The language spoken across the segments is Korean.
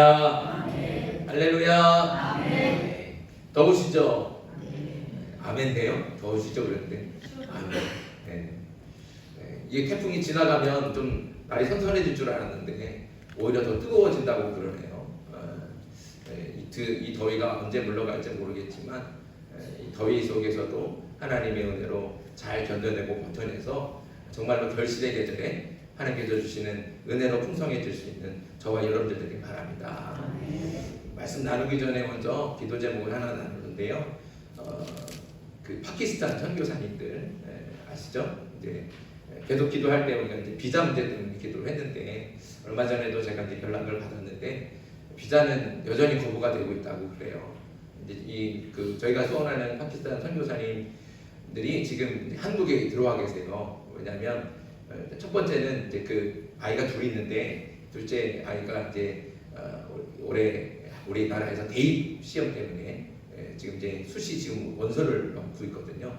아멘. 할렐루야. 아멘. 더우시죠? 아멘돼요? 더우시죠? 그랬는데 아멘. 네. 네. 이게 태풍이 지나가면 좀 날이 선선해질 줄 알았는데 오히려 더 뜨거워진다고 그러네요. 네. 이 더위가 언제 물러갈지 모르겠지만 이 더위 속에서도 하나님의 은혜로 잘 견뎌내고 버텨내서 정말로 결실의 계절에 하나님께서 주시는 은혜로 풍성해질 수 있는 저와 여러분들 되길 바랍니다. 말씀 나누기 전에 먼저 기도 제목을 하나 나누는데요. 그 파키스탄 선교사님들 아시죠? 이제 계속 기도할 때 우리가 이제 비자 문제 때문에 기도를 했는데 얼마 전에도 제가 이제 연락을 받았는데 비자는 여전히 거부가 되고 있다고 그래요. 이제 저희가 소원하는 파키스탄 선교사님들이 지금 한국에 들어와 계세요. 왜냐하면 첫 번째는 이제 그 아이가 둘이 있는데 둘째 아이가 이제 올해 우리나라에서 대입 시험 때문에 지금 이제 수시 지금 원서를 넣고 있거든요.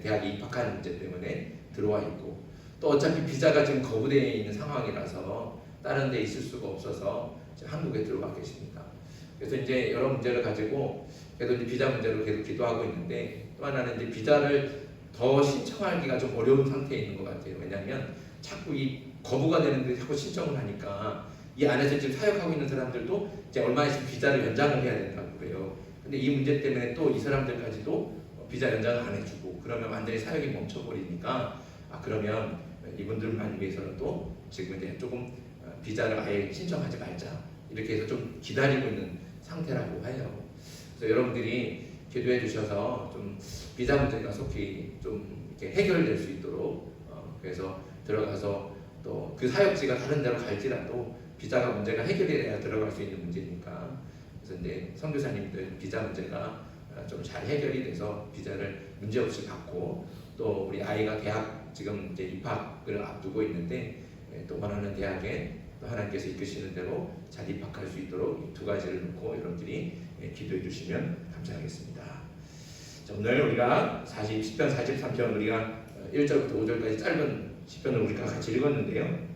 대학에 입학하는 문제 때문에 들어와 있고 또 어차피 비자가 지금 거부되어 있는 상황이라서 다른 데 있을 수가 없어서 한국에 들어와 계십니다. 그래서 이제 여러 문제를 가지고 계속 이제 비자 문제로 계속 기도하고 있는데 또 하나는 이제 비자를 더 신청하기가 좀 어려운 상태에 있는 것 같아요. 왜냐하면 자꾸 이 거부가 되는데 자꾸 신청을 하니까 이 안에서 지금 사역하고 있는 사람들도 이제 얼마 있으면 비자를 연장을 해야 된다고 그래요. 근데 이 문제 때문에 또 이 사람들까지도 비자 연장을 안 해주고 그러면 완전히 사역이 멈춰버리니까 그러면 이분들만 위해서라도 지금 이제 조금 비자를 아예 신청하지 말자 이렇게 해서 좀 기다리고 있는 상태라고 해요. 그래서 여러분들이 기도해 주셔서 좀 비자 문제가 속히 좀 이렇게 해결될 수 있도록 그래서 들어가서 또 그 사역지가 다른 데로 갈지라도 비자가 문제가 해결이 돼야 들어갈 수 있는 문제니까 그래서 이제 선교사님들 비자 문제가 좀 잘 해결이 돼서 비자를 문제 없이 받고 또 우리 아이가 대학 지금 이제 입학을 앞두고 있는데 또 원하는 대학에 또 하나님께서 이끄시는 대로 잘 입학할 수 있도록 이 두 가지를 놓고 여러분들이 기도해 주시면 감사하겠습니다. 자, 오늘 우리가 10편 43편 우리가 1절부터 5절까지 짧은 시편을 우리가 같이 읽었는데요.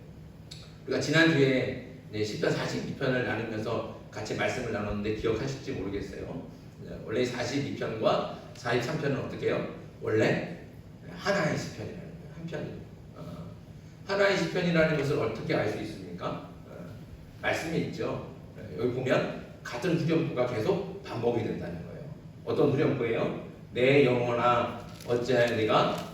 우리가 지난주에 10편 42편을 나누면서 같이 말씀을 나눴는데 기억하실지 모르겠어요. 원래 42편과 43편은 어떻게 해요? 원래 하나의 시편이라는 거예요. 한 편이에요. 하나의 시편이라는 것을 어떻게 알 수 있습니까? 말씀이 있죠. 여기 보면 같은 후렴구가 계속 반복이 된다는 거예요. 어떤 후렴구예요? 내 영혼아 어찌하여 네가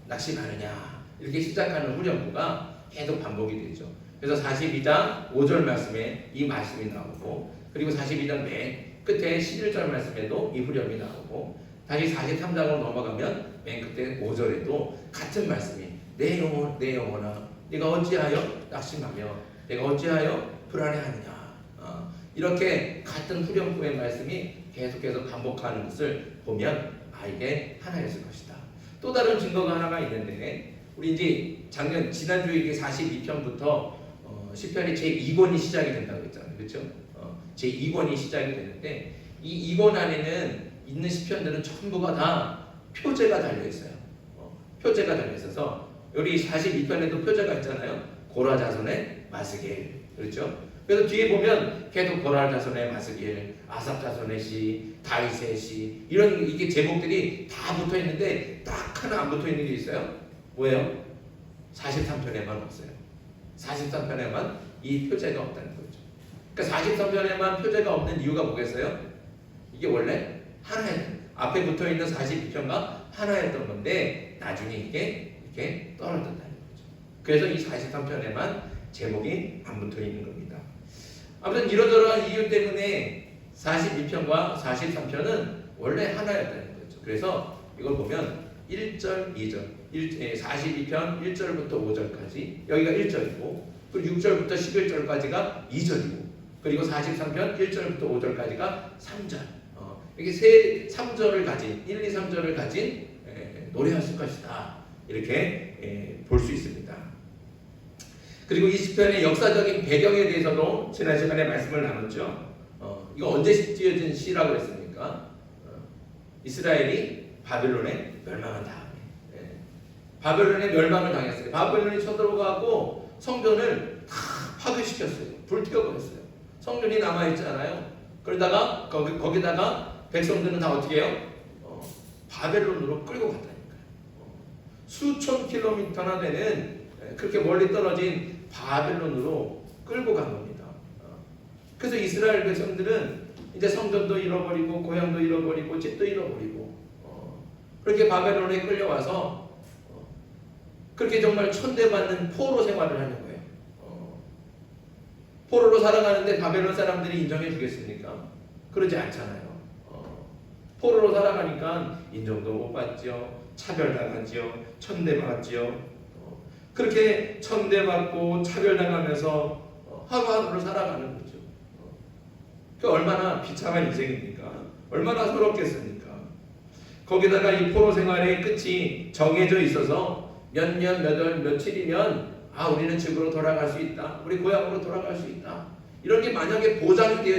낙심하느냐 이렇게 시작하는 후렴구가 계속 반복이 되죠. 그래서 42장 5절 말씀에 이 말씀이 나오고 그리고 42장 맨 끝에 11절 말씀에도 이 후렴이 나오고 다시 43장으로 넘어가면 맨 끝에 5절에도 같은 말씀이 내 영혼아 네가 어찌하여 낙심하며 내가 어찌하여 불안해하느냐 이렇게 같은 후렴구의 말씀이 계속해서 반복하는 것을 보면 이게 하나였을 것이다. 또 다른 증거가 하나가 있는데 우리 이제 지난주에 이게 42편부터 시편이 제2권이 시작이 된다고 했잖아요. 그렇죠? 제2권이 시작이 되는데 이 2권 안에는 있는 시편들은 전부가 다 표제가 달려있어요. 표제가 달려있어서 여기 42편에도 표제가 있잖아요. 고라 자손의 마스겔 그렇죠? 그래서 뒤에 보면 계속 고라 자손의 마스겔, 아삽 자손의 시, 다윗의 시 이런 이게 제목들이 다 붙어 있는데 딱 하나 안 붙어 있는 게 있어요. 뭐예요? 43편에만 없어요. 43편에만 이 표제가 없다는 거죠. 그러니까 43편에만 표제가 없는 이유가 뭐겠어요? 이게 원래 하나였던 앞에 붙어 있는 42편과 하나였던 건데 나중에 이게 이렇게 떨어졌다는 거죠. 그래서 이 43편에만 제목이 안 붙어 있는 겁니다. 아무튼 이러저러한 이유 때문에 42편과 43편은 원래 하나였다는 거죠. 그래서 이걸 보면 1절, 2절, 42편 1절부터 5절까지 여기가 1절이고 그리고 6절부터 11절까지가 2절이고 그리고 43편 1절부터 5절까지가 3절 이게 3절을 가진 1, 2, 3절을 가진 노래였을 것이다. 이렇게 볼 수 있습니다. 그리고 이 시편의 역사적인 배경에 대해서도 지난 시간에 말씀을 나눴죠. 이거 언제 지어진 시라고 했습니까? 이스라엘이 바벨론에 멸망한 다음에 바벨론에 멸망을 당했어요. 바벨론이 쳐들어가고 성전을 다 파괴시켰어요. 불태워버렸어요. 성전이 남아있잖아요. 그러다가 거기다가 백성들은 다 어떻게 해요? 바벨론으로 끌고 갔다니까요. 수천 킬로미터나 되는 그렇게 멀리 떨어진 바벨론으로 끌고 간 겁니다. 그래서 이스라엘 백성들은 이제 성전도 잃어버리고 고향도 잃어버리고 집도 잃어버리고 그렇게 바벨론에 끌려와서 그렇게 정말 천대받는 포로 생활을 하는 거예요. 포로로 살아가는데 바벨론 사람들이 인정해 주겠습니까? 그러지 않잖아요. 포로로 살아가니까 인정도 못 받죠. 차별당하죠. 천대받죠. 그렇게 천대받고 차별당하면서 하루하루를 살아가는 거죠. 그 얼마나 비참한 인생입니까? 얼마나 서럽겠습니까? 거기다가 이 포로 생활의 끝이 정해져 있어서 몇 년, 몇 월, 며칠이면 우리는 집으로 돌아갈 수 있다. 우리 고향으로 돌아갈 수 있다. 이런 게 만약에 보장이 되어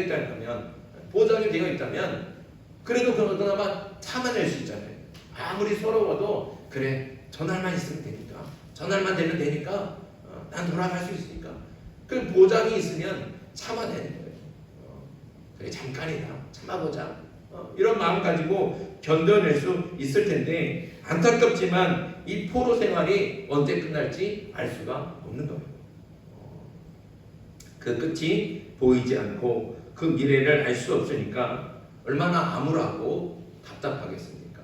있다면 그래도 그나마 참아낼 수 있잖아요. 아무리 서러워도 그래 전날만 있으면 되니까 전날만 되면 되니까 난 돌아갈 수 있으니까 그 보장이 있으면 참아내는 거예요. 그래 잠깐이다 참아보자 이런 마음 가지고 견뎌낼 수 있을 텐데 안타깝지만 이 포로 생활이 언제 끝날지 알 수가 없는 거예요. 그 끝이 보이지 않고 그 미래를 알 수 없으니까 얼마나 암울하고 답답하겠습니까?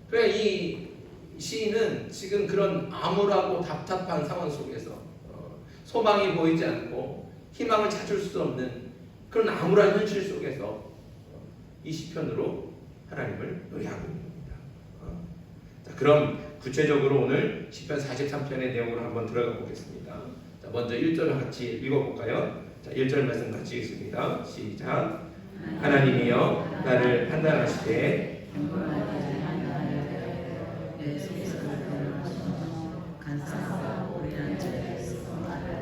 그래 이 시인은 지금 그런 암울하고 답답한 상황 속에서 소망이 보이지 않고 희망을 찾을 수 없는 그런 암울한 현실 속에서 이 시편으로 하나님을 노래하고 있는 겁니다. 자, 그럼 구체적으로 오늘 시편 43편의 내용으로 한번 들어가 보겠습니다. 자, 먼저 1절 같이 읽어볼까요? 자, 1절 말씀 같이 읽습니다. 시작. 하나님이여 나를 판단하시되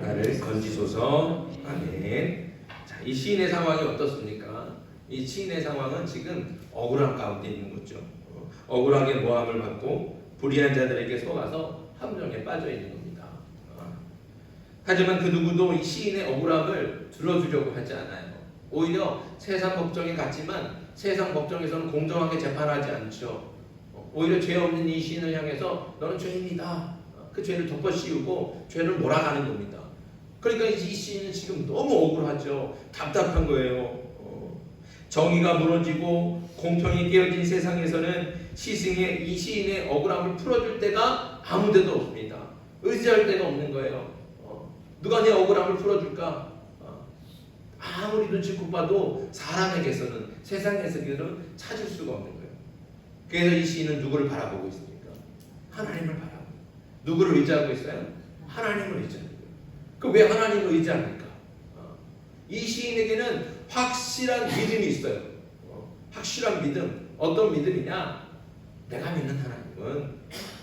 나를 건지소서. 아멘. 자, 이 시인의 상황이 어떻습니까? 이 시인의 상황은 지금 억울한 가운데 있는 거죠. 억울하게 모함을 받고 불의한 자들에게 속아서 함정에 빠져 있는 겁니다. 하지만 그 누구도 이 시인의 억울함을 들어주려고 하지 않아요. 오히려 세상 법정에 갔지만 세상 법정에서는 공정하게 재판하지 않죠. 오히려 죄 없는 이 시인을 향해서 너는 죄인이다. 그 죄를 덮어씌우고 죄를 몰아가는 겁니다. 그러니까 이 시인은 지금 너무 억울하죠. 답답한 거예요. 정의가 무너지고 공평이 깨어진 세상에서는 이 시인의 억울함을 풀어줄 데가 아무 데도 없습니다. 의지할 데가 없는 거예요. 누가 내 억울함을 풀어줄까? 아무리 눈치껏 봐도 사람에게서는 세상에서는 찾을 수가 없는 거예요. 그래서 이 시인은 누구를 바라보고 있습니까? 하나님을 바라보고. 누구를 의지하고 있어요? 하나님을 의지하는 거예요. 그 왜 하나님을 의지합니까? 이 시인에게는 확실한 믿음이 있어요. 확실한 믿음. 어떤 믿음이냐? 내가 믿는 하나님은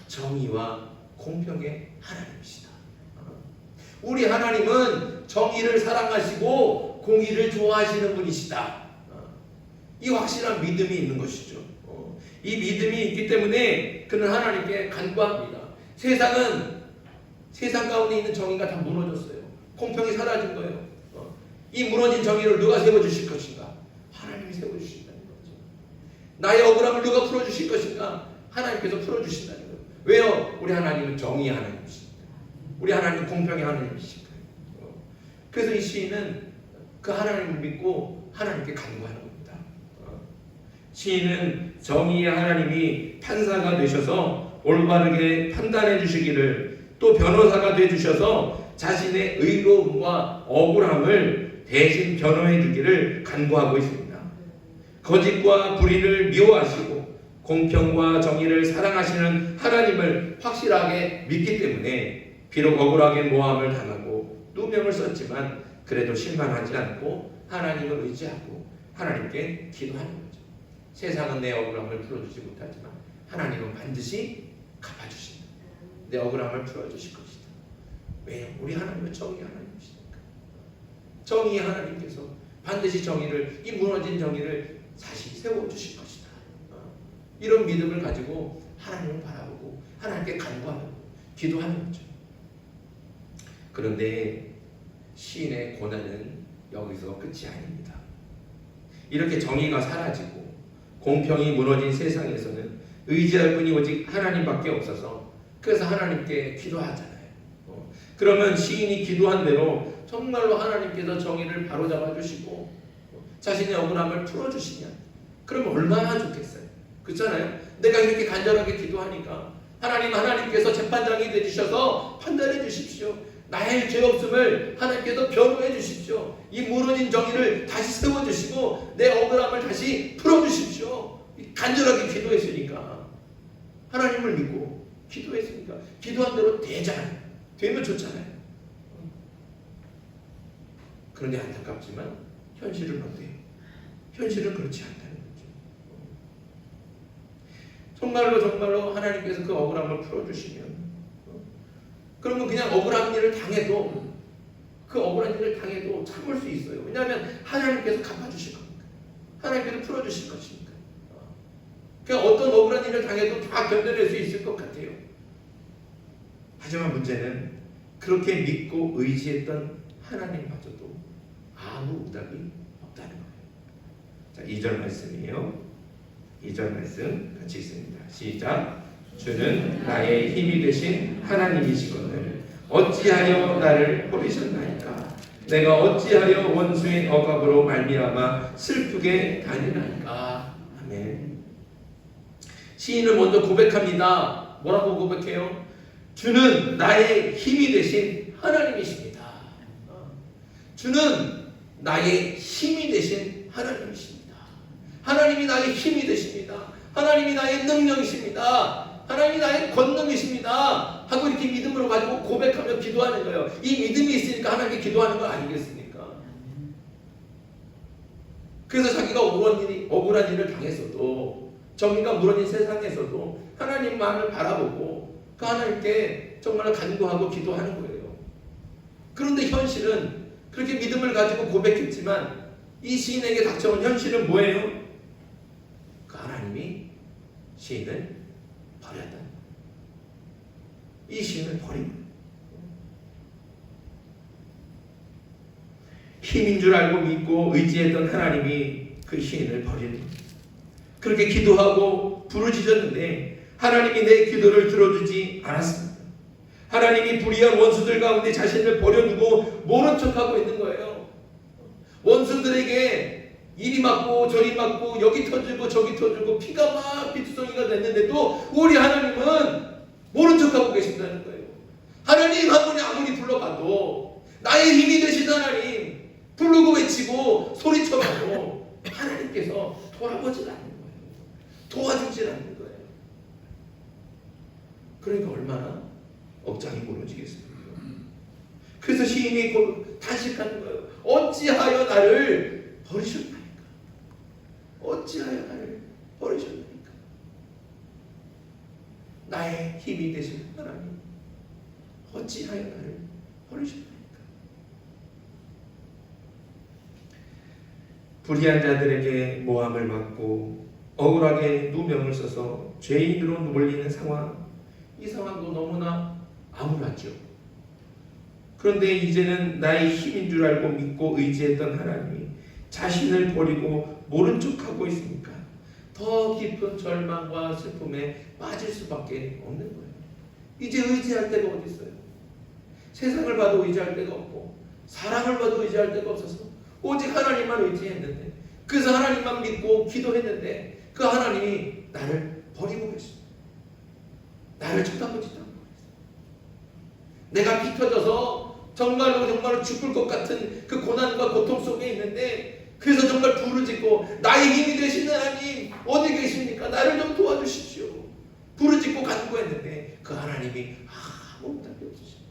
정의와 공평의 하나님이시다. 우리 하나님은 정의를 사랑하시고 공의를 좋아하시는 분이시다. 이 확실한 믿음이 있는 것이죠. 이 믿음이 있기 때문에 그는 하나님께 간구합니다. 세상 가운데 있는 정의가 다 무너졌어요. 공평이 사라진 거예요. 이 무너진 정의를 누가 세워주실 것인가? 하나님이 세워주신다는 거죠. 나의 억울함을 누가 풀어주실 것인가? 하나님께서 풀어주신다는 거예요. 왜요? 우리 하나님은 정의의 하나님이십니다. 우리 하나님은 공평의 하나님이십니다. 그래서 이 시인은 그 하나님을 믿고 하나님께 간구하는 겁니다. 시인은 정의의 하나님이 판사가 되셔서 올바르게 판단해 주시기를, 또 변호사가 되 주셔서 자신의 의로움과 억울함을 대신 변호해 주기를 간구하고 있습니다. 거짓과 불의를 미워하시고 공평과 정의를 사랑하시는 하나님을 확실하게 믿기 때문에 비록 억울하게 모함을 당하고 누명을 썼지만 그래도 실망하지 않고 하나님을 의지하고 하나님께 기도하는 거죠. 세상은 내 억울함을 풀어주지 못하지만 하나님은 반드시 갚아주신다. 내 억울함을 풀어주실 것이다. 왜요? 우리 하나님은 정의의 하나님이시니까. 정의의 하나님께서 반드시 이 무너진 정의를 다시 세워주실 것이다. 이런 믿음을 가지고 하나님을 바라보고 하나님께 간구하는, 기도하는 거죠. 그런데 시인의 고난은 여기서 끝이 아닙니다. 이렇게 정의가 사라지고 공평이 무너진 세상에서는 의지할 분이 오직 하나님밖에 없어서 그래서 하나님께 기도하잖아요. 그러면 시인이 기도한 대로 정말로 하나님께서 정의를 바로잡아 주시고 자신의 억울함을 풀어주시면 그러면 얼마나 좋겠어요. 그렇잖아요. 내가 이렇게 간절하게 기도하니까 하나님께서 재판장이 되주셔서 판단해 주십시오. 나의 죄 없음을 하나님께서 변호해 주십시오. 이 무너진 정의를 다시 세워주시고 내 억울함을 다시 풀어주십시오. 간절하게 기도했으니까 하나님을 믿고 기도했으니까 기도한 대로 되잖아요. 되면 좋잖아요. 그런데 안타깝지만 현실은 어때요? 현실은 그렇지 않다는 거죠. 정말로 하나님께서 그 억울함을 풀어주시면 그러면 그냥 억울한 일을 당해도 그 억울한 일을 당해도 참을 수 있어요. 왜냐하면 하나님께서 갚아주실 겁니다. 하나님께서 풀어주실 것이니까. 그냥 어떤 억울한 일을 당해도 다 견뎌낼 수 있을 것 같아요. 하지만 문제는 그렇게 믿고 의지했던 하나님마저도 아무 응답이 없다는 거예요. 자, 2절 말씀이에요. 2절 말씀 같이 읽습니다. 시작. 주는 나의 힘이 되신 하나님이시거늘 어찌하여 나를 버리셨나이까. 내가 어찌하여 원수의 억압으로 말미암아 슬프게 다니나이까. 아멘. 시인은 먼저 고백합니다. 뭐라고 고백해요? 주는 나의 힘이 되신 하나님이십니다. 주는 나의 힘이 되신 하나님이십니다. 하나님이 나의 힘이 되십니다. 하나님이 나의 능력이십니다. 하나님이 나의 권능이십니다. 하고 이렇게 믿음으로 가지고 고백하며 기도하는 거예요. 이 믿음이 있으니까 하나님께 기도하는 거 아니겠습니까? 그래서 자기가 억울한 일을 당했어도 정의가 무너진 세상에서도 하나님만을 바라보고 그 하나님께 정말 간구하고 기도하는 거예요. 그런데 현실은 그렇게 믿음을 가지고 고백했지만 이 시인에게 닥쳐온 현실은 뭐예요? 그 하나님이 시인을 버렸다. 이 시인을 버린 거예요. 힘인 줄 알고 믿고 의지했던 하나님이 그 시인을 버리는 거예요. 그렇게 기도하고 부르짖었는데 하나님이 내 기도를 들어주지 않았습니다. 하나님이 불의한 원수들 가운데 자신을 버려두고 모른 척하고 있는 거예요. 원수들에게 이리 맞고 저리 맞고 여기 터지고 저기 터지고 피가 막 피투성이가 됐는데도 우리 하나님은 모른 척하고 계신다는 거예요. 하나님 한 분이 아무리 불러봐도 나의 힘이 되신 하나님 부르고 외치고 소리쳐봐도 하나님께서 돌아보질 않는 거예요. 도와주질 않는 거예요. 그러니까 얼마나 억장이 무너지겠습니까? 그래서 시인이 단식하는 거예요. 어찌하여 나를 버리셨나이까? 어찌하여 나를 버리셨나이까? 나의 힘이 되신 하나님, 어찌하여 나를 버리셨나이까? 불의한 자들에게 모함을 받고 억울하게 누명을 써서 죄인으로 몰리는 상황, 이 상황도 너무나 암울하죠. 그런데 이제는 나의 힘인 줄 알고 믿고 의지했던 하나님이 자신을 버리고 모른 척하고 있으니까 더 깊은 절망과 슬픔에 빠질 수밖에 없는 거예요. 이제 의지할 데가 어디 있어요? 세상을 봐도 의지할 데가 없고 사람을 봐도 의지할 데가 없어서 오직 하나님만 의지했는데, 그래서 하나님만 믿고 기도했는데 그 하나님이 나를 버리고 계십니다. 나를 쳐다보지도 않고 있어요. 내가 피 터져서 정말로 죽을 것 같은 그 고난과 고통 속에 있는데, 그래서 정말 부르짖고 나의 힘이 되시는 하나님 어디 계십니까? 나를 좀 도와주십시오. 부르짖고 간구했는데 그 하나님이 아무 응답이 없으십니다.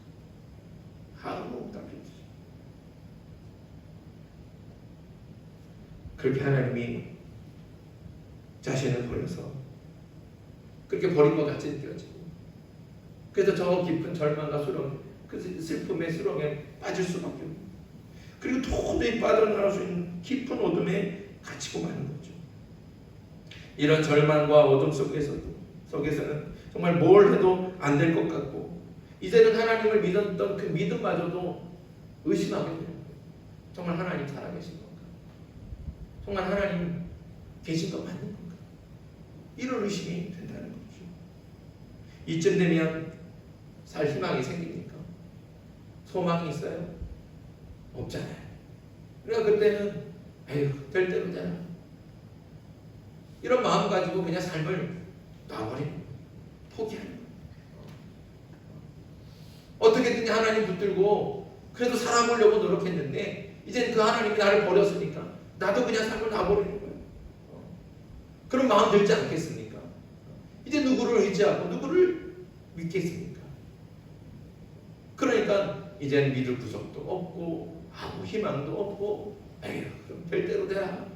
아무 응답이 없으십니다. 그렇게 하나님이 자신을 버려서 그렇게 버린 것 같이 느껴지고, 그래서 저 깊은 절망과 수렁, 그 슬픔의 수렁에 빠질 수밖에 없고, 그리고 도저히 빠져나갈 수 있는 깊은 어둠에 갇히고 마는 거죠. 이런 절망과 어둠 속에서는 정말 뭘 해도 안 될 것 같고, 이제는 하나님을 믿었던 그 믿음마저도 의심하게 되는 거예요. 정말 하나님 살아계신 건가? 정말 하나님 계신 거 맞는 건가? 이런 의심이 된다는 거죠. 이쯤 되면 살 희망이 생깁니까? 소망이 있어요? 없잖아요. 그러니까 그때는 에휴 될 대로 되라, 이런 마음 가지고 그냥 삶을 놔버리는 거예요. 포기하는 거예요. 어떻게든지 하나님 붙들고 그래도 살아보려고 노력했는데 이제는 그 하나님이 나를 버렸으니까 나도 그냥 삶을 놔버리는 거예요. 그런 마음 들지 않겠습니까? 이제 누구를 의지하고 누구를 믿겠습니까? 그러니까 이제는 믿을 구석도 없고 아무 희망도 없고 에휴 그럼 될 대로 되라,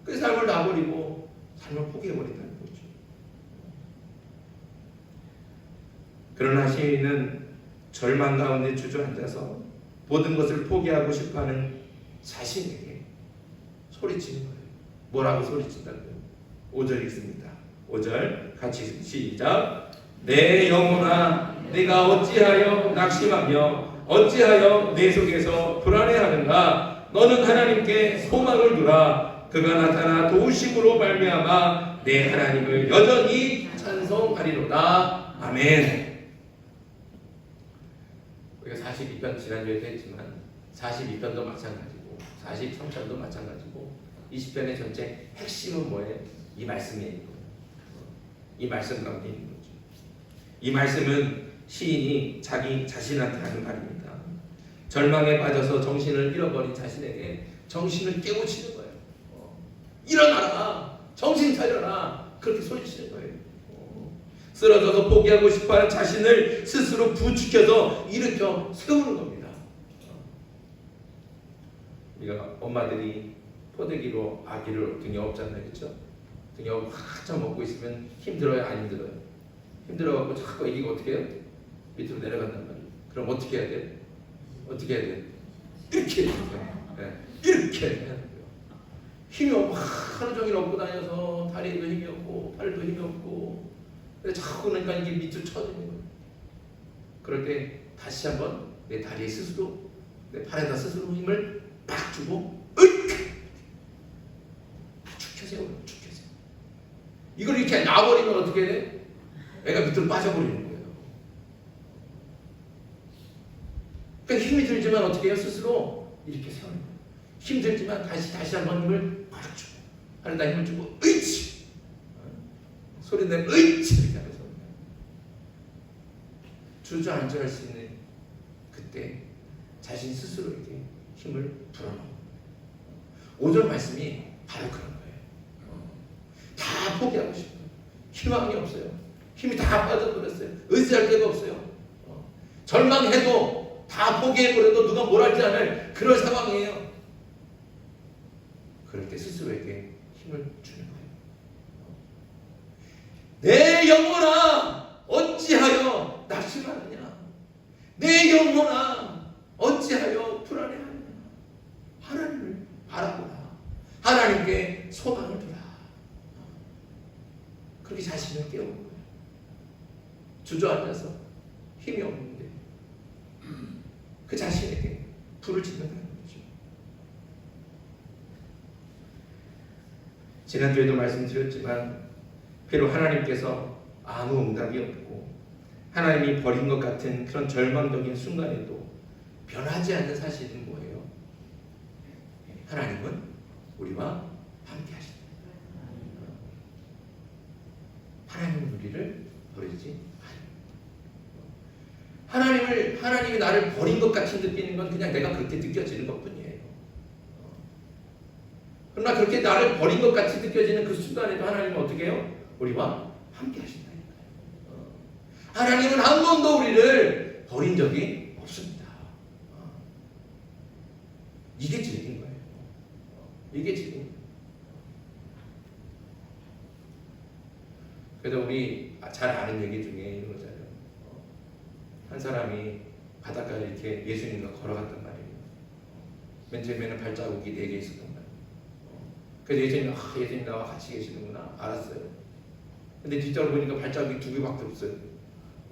그 삶을 놔버리고 삶을 포기해버린다는 거죠. 그러나 시인은 절망 가운데 주저앉아서 모든 것을 포기하고 싶어하는 자신에게 소리치는 거예요. 뭐라고 소리친다고요? 5절 읽습니다. 5절 같이 시작. 내 영혼아 내가 어찌하여 낙심하며 어찌하여 내 속에서 불안해하는가? 너는 하나님께 소망을 두라. 그가 나타나 도우심으로 말미암아 내 하나님을 여전히 찬송하리로다. 아멘. 우리가 42편 지난주에도 했지만 42편도 마찬가지고 43편도 마찬가지고 20편의 전체 핵심은 뭐예요? 이 말씀에 있는 거예요. 이 말씀 가운데 있는 거죠. 이 말씀은 시인이 자기 자신한테 하는 말입니다. 절망에 빠져서 정신을 잃어버린 자신에게 정신을 깨우치는 거예요. 일어나라, 정신 차려라, 그렇게 소리치는 거예요. 쓰러져서 포기하고 싶어하는 자신을 스스로 부추겨서 일으켜 세우는 겁니다. 우리가 엄마들이 포대기로 아기를 등에 업잖아요, 그렇죠? 등에 업 한참 먹고 있으면 힘들어요, 안 힘들어요? 힘들어갖고 자꾸 아기가 어떻게 해요? 밑으로 내려간단 말이에요. 그럼 어떻게 해야 돼? 어떻게 해야 돼? 이렇게 해야 돼요. 네. 이렇게 해야 돼요. 힘이 없고 하루 종일 업고 다녀서 다리에도 힘이 없고 팔도 힘이 없고 자꾸 그러니까 이게 밑으로 쳐지는 거예요. 그럴 때 다시 한번 내 다리에 스스로, 내 팔에다 스스로 힘을 팍 주고 축 켜세요. 축 켜세요. 이걸 이렇게 놔버리면 어떻게 돼? 애가 밑으로 빠져버리는 거예요. 그러니까 힘이 들지만 어떻게 해요? 스스로 이렇게 세우는 거예요. 힘들지만 다시 한번 힘을 팍 주고 팔에다 힘을 주고 으이치 소리 내면 으이치 이렇게 하면서 주저앉아 할 수 있는 그때 자신 스스로 이렇게 힘을 불어넣어. 5절 말씀이 바로 그런 거예요. 다 포기하고 싶어요. 희망이 없어요. 힘이 다 빠져버렸어요. 의지할 데가 없어요. 절망해도 다 포기해버려도 누가 뭘 할지 않을 그런 상황이에요. 그럴 때 스스로에게 힘을 주는 거예요. 내 영혼아 어찌하여 낙심하느냐? 내 영혼아 어찌하여 불안해하느냐? 하나님을 바라보라. 하나님께 소망을 두라. 그렇게 자신을 깨우는 거예요. 주저앉아서 힘이 없는데 그 자신에게 불을 짓는다는 거죠. 지난주에도 말씀드렸지만 비록 하나님께서 아무 응답이 없고 하나님이 버린 것 같은 그런 절망적인 순간에도 변하지 않는 사실은 뭐예요? 하나님은 우리와 함께 하신다. 하나님은 우리를 버리지 않아요. 하나님이 나를 버린 것 같이 느끼는 건 그냥 내가 그렇게 느껴지는 것뿐이에요. 그러나 그렇게 나를 버린 것 같이 느껴지는 그 순간에도 하나님은 어떻게 해요? 우리와 함께 하신다니까요. 하나님은 한 번도 우리를 버린 적이 없습니다. 이게 진리인 거예요. 이게 진리. 그래도 우리 잘 아는 얘기 중에 이런 거잖아요. 한 사람이 바닷가에 이렇게 예수님과 걸어갔단 말이에요. 맨 처음에는 발자국이 4개 있었단 말이에요. 그래서 예수님이 예수님 나와 같이 계시는구나 알았어요. 근데 뒷장을 보니까 발자국이 2개밖에 없어요.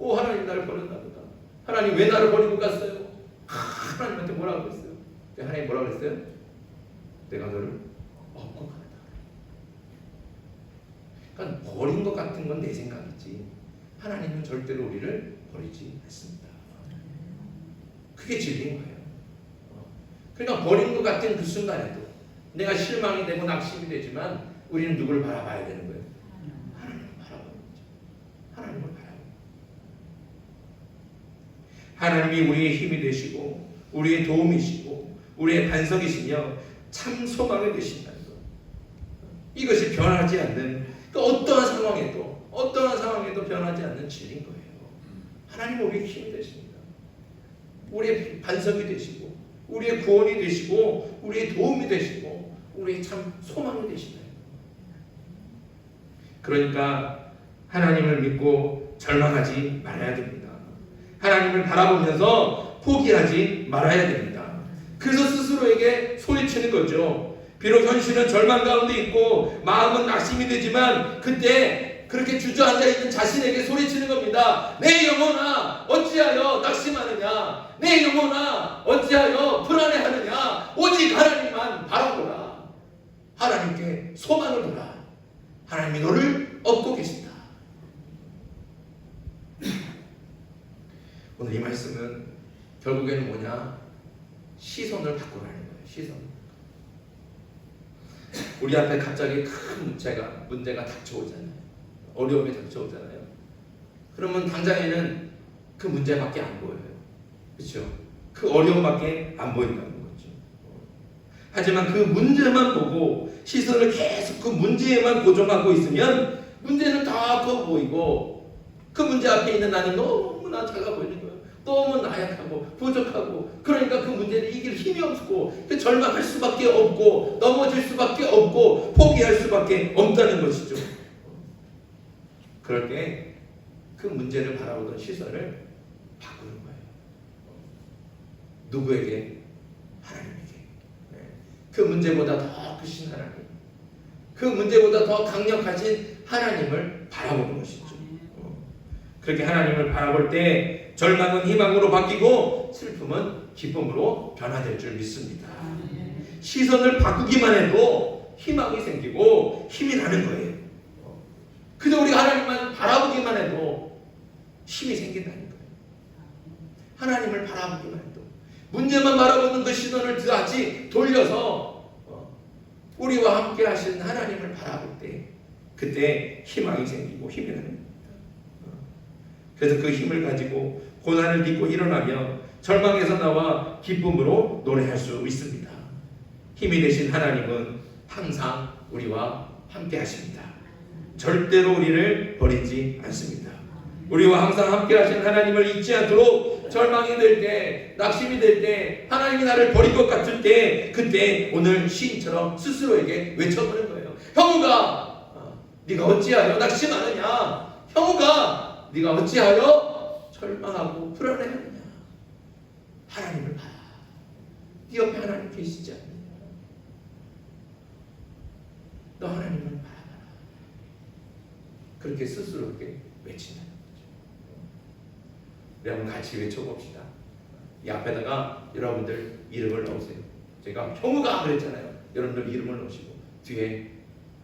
하나님 나를 버렸나 보다. 하나님 왜 나를 버리고 갔어요? 하나님한테 뭐라고 그랬어요? 하나님 뭐라고 그랬어요? 내가 너를 업고 간다. 그러니까 버린 것 같은 건 내 생각이지 하나님은 절대로 우리를 버리지 않습니다. 그게 진리인 거예요. 그러니까 버린 것 같은 그 순간에도 내가 실망이 되고 낙심이 되지만 우리는 누구를 바라봐야 되는 거예요? 하나님을 바라보는 거죠. 하나님을 바라보는 거예요. 하나님이 우리의 힘이 되시고 우리의 도움이시고 우리의 반석이시며 참 소망이 되신다는 것. 이것이 변하지 않는 어떠한 상황에도 변하지 않는 진리인 거예요. 하나님은 우리의 힘이 되십니다. 우리의 반석이 되시고 우리의 구원이 되시고 우리의 도움이 되시고 우리의 참 소망이 되시다. 그러니까 하나님을 믿고 절망하지 말아야 됩니다. 하나님을 바라보면서 포기하지 말아야 됩니다. 그래서 스스로에게 소리치는 거죠. 비록 현실은 절망 가운데 있고 마음은 낙심이 되지만 그때 그렇게 주저앉아 있는 자신에게 소리치는 겁니다. 내 영혼아 어찌하여 낙심하느냐, 내 영혼아 어찌하여 불안해하느냐, 오직 하나님만 바라보라. 하나님께 소망을 두라. 하나님이 너를 업고 계신다. 오늘 이 말씀은 결국에는 뭐냐? 시선을 바꾸라는 거예요. 시선. 우리 앞에 갑자기 큰 문제가 닥쳐오잖아요. 어려움이 닥쳐오잖아요. 그러면 당장에는 그 문제밖에 안 보여요. 그렇죠? 그 어려움밖에 안 보인다는 거죠. 하지만 그 문제만 보고 시선을 계속 그 문제에만 고정하고 있으면 문제는 다 커 보이고 그 문제 앞에 있는 나는 너무나 작아 보이는 거예요. 너무 나약하고 부족하고 그러니까 그 문제를 이길 힘이 없고 절망할 수밖에 없고 넘어질 수밖에 없고 포기할 수밖에 없다는 것이죠. 그럴 때 그 문제를 바라보던 시선을 바꾸는 거예요. 누구에게? 하나님에게. 그 문제보다 더 크신 하나님, 그 문제보다 더 강력하신 하나님을 바라보는 것이죠. 그렇게 하나님을 바라볼 때 절망은 희망으로 바뀌고 슬픔은 기쁨으로 변화될 줄 믿습니다. 시선을 바꾸기만 해도 희망이 생기고 힘이 나는 거예요. 그저 우리가 하나님만 바라보기만 해도 힘이 생긴다는 거예요. 하나님을 바라보기만 해도 문제만 바라보는 그 시선을 다시 돌려서 우리와 함께 하신 하나님을 바라볼 때 그때 희망이 생기고 힘이 나는 거예요. 그래서 그 힘을 가지고 고난을 딛고 일어나며 절망에서 나와 기쁨으로 노래할 수 있습니다. 힘이 되신 하나님은 항상 우리와 함께 하십니다. 절대로 우리를 버리지 않습니다. 우리와 항상 함께 하신 하나님을 잊지 않도록 절망이 될 때, 낙심이 될 때, 하나님이 나를 버릴 것 같을 때 그때 오늘 시인처럼 스스로에게 외쳐보는 거예요. 형우가 네가 어찌하여 낙심하느냐, 형우가 네가 어찌하여 절망하고 불안해하느냐. 하나님을 봐라. 네 옆에 하나님 계시지 않느냐. 너 하나님을 바라봐라. 그렇게 스스로에게 외친다는 거죠. 여러분 같이 외쳐봅시다. 이 앞에다가 여러분들 이름을 넣으세요. 제가 형우가 그랬잖아요. 여러분들 이름을 넣으시고 뒤에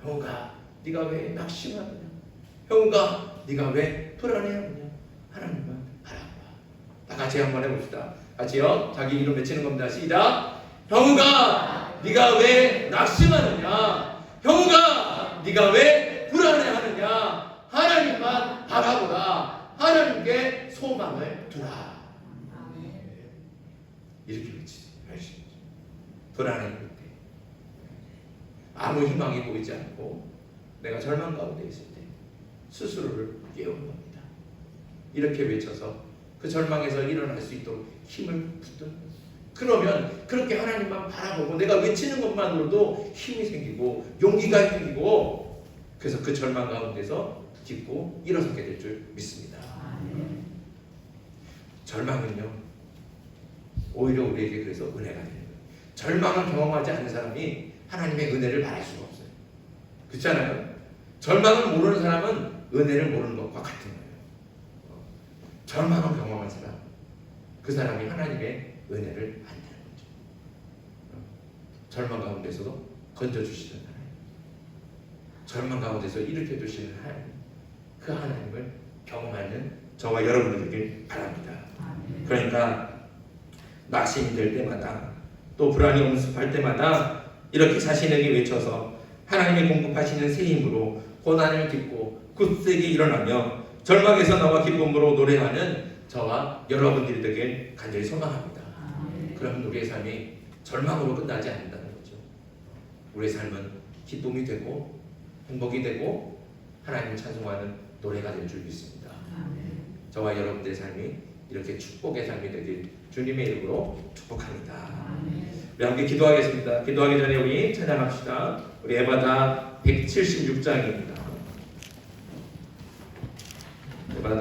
형우가 네가 왜 낙심하느냐, 형우가 네가 왜 불안해하느냐. 하나님만 바라봐. 다 같이 한번 해봅시다. 같이요. 자기 이름 외치는 겁니다. 시작. 형우가 네가 왜 낙심하느냐, 형우가 네가 왜 불안해하느냐. 하나님만 바라보라. 하나님께 소망을 두라. 이렇게 외치세요. 불안할 때, 아무 희망이 보이지 않고 내가 절망 가운데 있을 때 스스로를 깨우는 겁니다. 이렇게 외쳐서 그 절망에서 일어날 수 있도록 힘을 붙든. 그러면 그렇게 하나님만 바라보고 내가 외치는 것만으로도 힘이 생기고 용기가 생기고 그래서 그 절망 가운데서 딛고 일어서게 될 줄 믿습니다. 절망은요 오히려 우리에게 그래서 은혜가 되는 거예요. 절망을 경험하지 않는 사람이 하나님의 은혜를 바랄 수가 없어요. 그렇잖아요. 절망을 모르는 사람은 은혜를 모르는 것과 같은 거예요. 절망을 경험한 사람, 그 사람이 하나님의 은혜를 안다는 거죠. 절망 가운데서도 건져주시는 하나님, 절망 가운데서 일으켜주시는 하나님, 그 하나님을 경험하는 저와 여러분이 되길 바랍니다. 그러니까 낙심이 될 때마다 또 불안이 엄습할 때마다 이렇게 자신에게 외쳐서 하나님이 공급하시는 새 힘으로 고난을 딛고 굳세게 일어나며 절망에서 나와 기쁨으로 노래하는 저와 여러분들이 되길 간절히 소망합니다. 그럼 우리의 삶이 절망으로 끝나지 않는다는 거죠. 우리의 삶은 기쁨이 되고 행복이 되고 하나님을 찬송하는 노래가 될 줄 믿습니다. 저와 여러분들의 삶이 이렇게 축복의 삶이 되길 주님의 이름으로 축복합니다. 우리 함께 기도하겠습니다. 기도하기 전에 우리 찬양합시다. 우리 에바다 176장입니다.